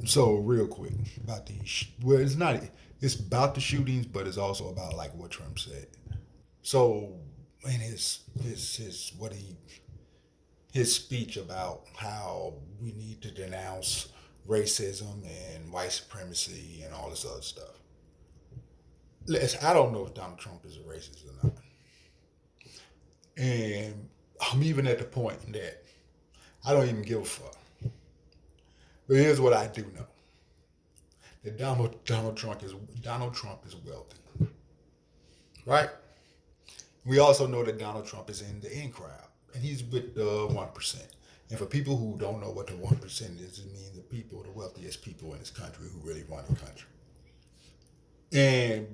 So real quick about well, it's not. It's about the shootings, but it's also about like what Trump said. So in his speech about how we need to denounce racism and white supremacy and all this other stuff. I don't know if Donald Trump is a racist or not, and I'm even at the point that I don't even give a fuck. But here's what I do know: that Donald Trump is wealthy, right? We also know that Donald Trump is in the in crowd, and he's with the 1%. And for people who don't know what the 1% is, it means the people, the wealthiest people in this country who really run the country. And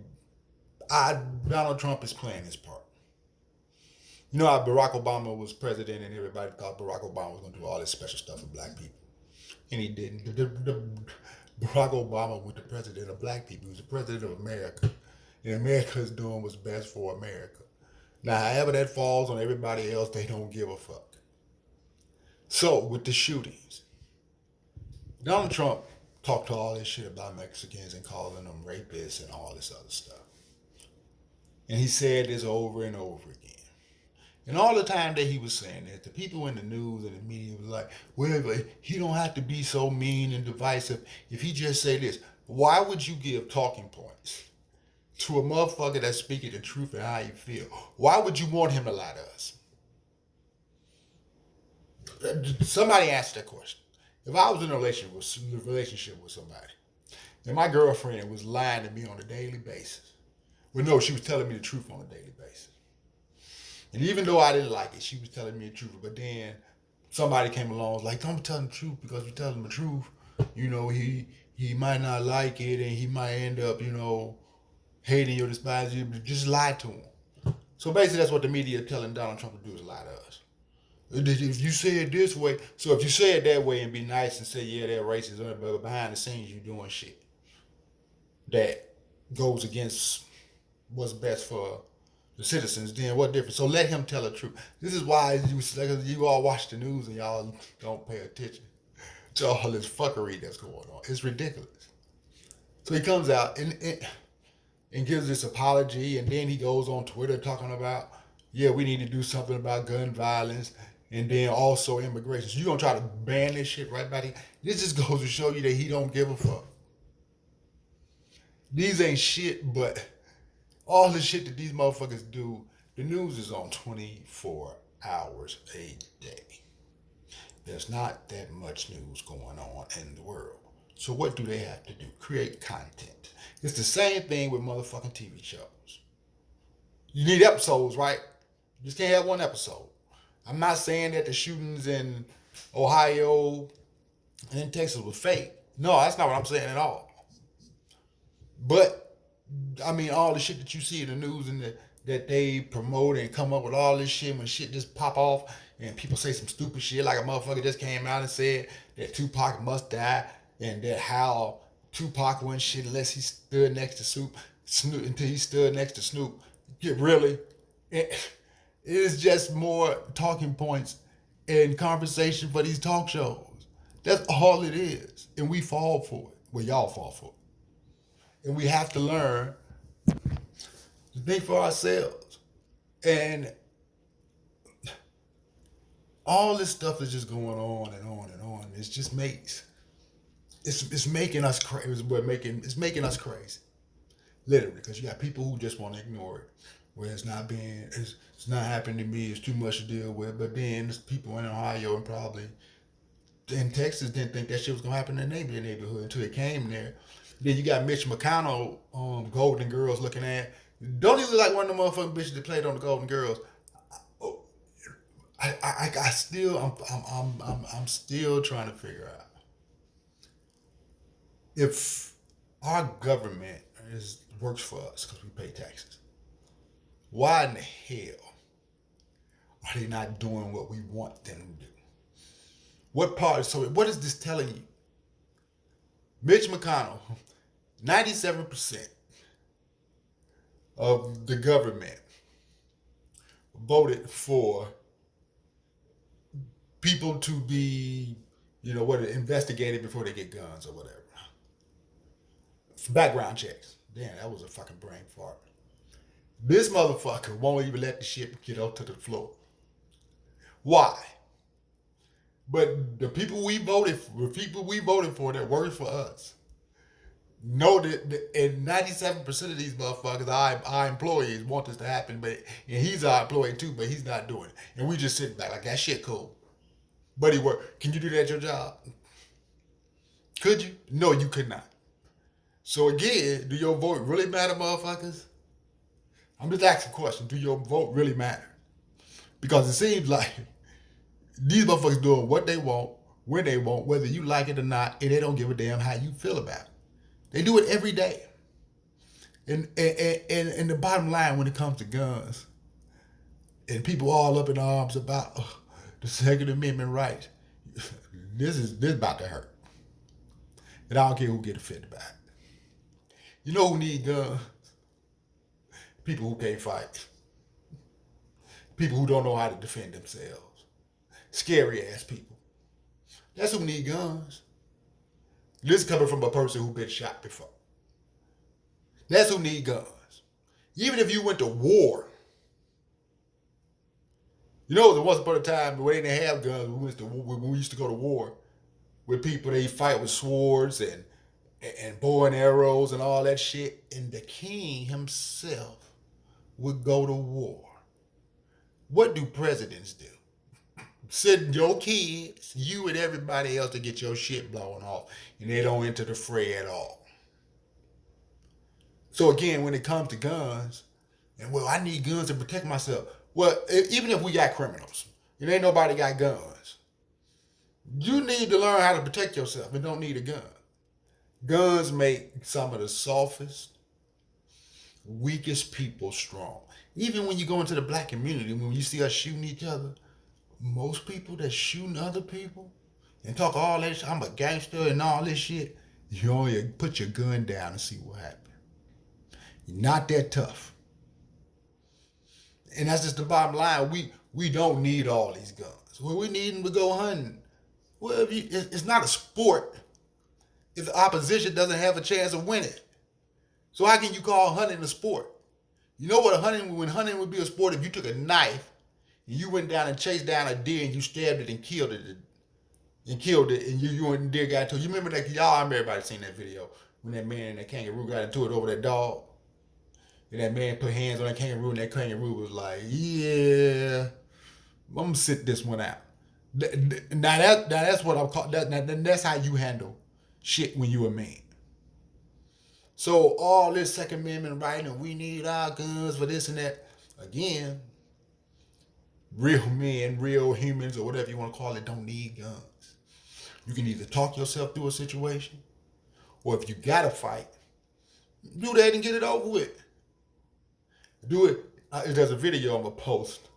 Donald Trump is playing his part. You know how Barack Obama was president, and everybody thought Barack Obama was going to do all this special stuff for black people, and he didn't. Barack Obama was the president of black people. He was the president of America, and America is doing what's best for America. Now, however that falls on everybody else, they don't give a fuck. So, with the shootings, Donald Trump talked all this shit about Mexicans and calling them rapists and all this other stuff. And he said this over and over again. And all the time that he was saying that, the people in the news and the media was like, well, he don't have to be so mean and divisive if he just say this. Why would you give talking points to a motherfucker that's speaking the truth and how you feel? Why would you want him to lie to us? Somebody asked that question. If I was in a relationship with somebody and my girlfriend was lying to me on a daily basis, well, no, she was telling me the truth on a daily basis. And even though I didn't like it, she was telling me the truth. But then somebody came along and was like, don't tell him the truth because you tell him the truth. You know, he might not like it and he might end up, hating you or despising you. But just lie to him. So basically, that's what the media is telling Donald Trump to do is lie to us. If you say it this way, so if you say it that way and be nice and say, yeah, they're racist, but behind the scenes you doing shit that goes against what's best for the citizens, then what difference? So let him tell the truth. This is why you all watch the news and y'all don't pay attention to all this fuckery that's going on. It's ridiculous. So he comes out and gives this apology, and then he goes on Twitter talking about, yeah, we need to do something about gun violence, and then also immigration. So you gonna try to ban this shit right back here? This just goes to show you that he don't give a fuck. These ain't shit, but all the shit that these motherfuckers do, the news is on 24 hours a day. There's not that much news going on in the world. So what do they have to do? Create content. It's the same thing with motherfucking TV shows. You need episodes, right? You just can't have one episode. I'm not saying that the shootings in Ohio and in Texas was fake. No, that's not what I'm saying at all. But I mean, all the shit that you see in the news and that they promote and come up with all this shit when shit just pop off and people say some stupid shit like a motherfucker just came out and said that Tupac must die and that how Tupac wasn't shit unless he stood next to Snoop until he stood next to Snoop. Yeah, really? It is just more talking points and conversation for these talk shows. That's all it is. And we fall for it. Well, y'all fall for it. And we have to learn to think for ourselves. And all this stuff is just going on and on and on. It just makes it's making us crazy. It's making us crazy, literally, because you got people who just want to ignore it, where it's not happening to me. It's too much to deal with. But then there's people in Ohio and probably in Texas didn't think that shit was gonna happen in their neighborhood until it came there. Then you got Mitch McConnell, Golden Girls looking at. Don't even look like one of the motherfucking bitches that played on the Golden Girls. I still I'm still trying to figure out if our government works for us because we pay taxes. Why in the hell are they not doing what we want them to do? What part? So what is this telling you? Mitch McConnell, 97% of the government voted for people to be what investigated before they get guns or whatever. Background checks. Damn, that was a fucking brain fart. This motherfucker won't even let the shit get up to the floor. Why? But the people we voted for that work for us know that, and 97% of these motherfuckers, our employees, want this to happen, and he's our employee too, but he's not doing it. And we just sitting back like, that shit cool. Buddy work. Can you do that at your job? Could you? No, you could not. So again, do your vote really matter, motherfuckers? I'm just asking a question. Do your vote really matter? Because it seems like these motherfuckers doing what they want, when they want, whether you like it or not, and they don't give a damn how you feel about it. They do it every day. And the bottom line when it comes to guns, and people all up in arms about the Second Amendment rights, this is about to hurt. And I don't care who get offended by it. You know who need guns? People who can't fight. People who don't know how to defend themselves. Scary ass people. That's who need guns. This is coming from a person who been shot before. That's who need guns. Even if you went to war. There was once upon a time where they didn't have guns when we used to go to war with people. They fight with swords and bow and arrows and all that shit. And the king himself would go to war. What do presidents do? Send your kids, you and everybody else, to get your shit blown off. And they don't enter the fray at all. So again, when it comes to guns, and I need guns to protect myself. Well, even if we got criminals, and ain't nobody got guns, you need to learn how to protect yourself and don't need a gun. Guns make some of the softest, weakest people strong. Even when you go into the black community, when you see us shooting each other, most people that shooting other people and talk all that shit, I'm a gangster and all this shit, you only put your gun down and see what happens. You're not that tough. And that's just the bottom line. We don't need all these guns. Well, we need them to go hunting. Well, it's not a sport if the opposition doesn't have a chance of winning. So how can you call hunting a sport? You know what when hunting would be a sport if you took a knife and you went down and chased down a deer and you stabbed it and killed it and you and the deer got into it. You remember that? Y'all, everybody seen that video when that man and that kangaroo got into it over that dog. And that man put hands on that kangaroo and that kangaroo was like, yeah, I'm going to sit this one out. Now that's what I'm called. That's how you handle shit when you a man. So all this Second Amendment right and we need our guns for this and that. Again, real men, real humans, or whatever you want to call it, don't need guns. You can either talk yourself through a situation, or if you got to fight, do that and get it over with. Do it. There's a video I'm going to post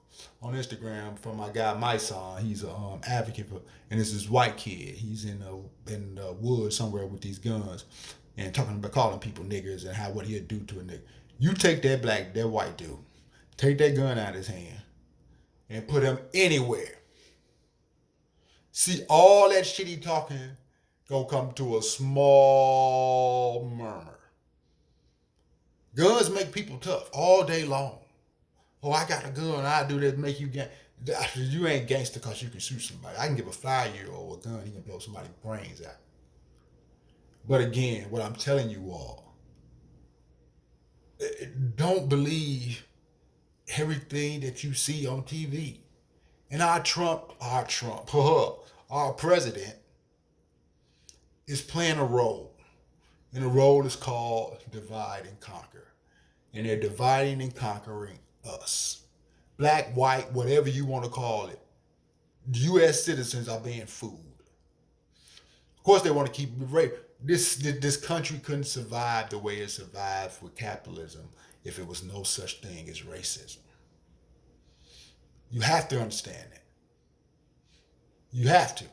on Instagram from my guy, my son. He's an advocate for, and it's this white kid. He's in the woods somewhere with these guns and talking about calling people niggers and what he'll do to a nigger. You take that white dude, take that gun out of his hand and put him anywhere. See, all that shit he talking gonna come to a small murmur. Guns make people tough all day long. Oh, I got a gun, I do this, make you you ain't gangster because you can shoot somebody. I can give a 5-year-old a gun, he can blow somebody's brains out. But again, what I'm telling you all, don't believe everything that you see on TV. And our president is playing a role. And the role is called divide and conquer. And they're dividing and conquering us. Black, white, whatever you want to call it. U.S. citizens are being fooled. Of course, they want to keep this country couldn't survive the way it survived with capitalism if it was no such thing as racism. You have to understand that. You have to.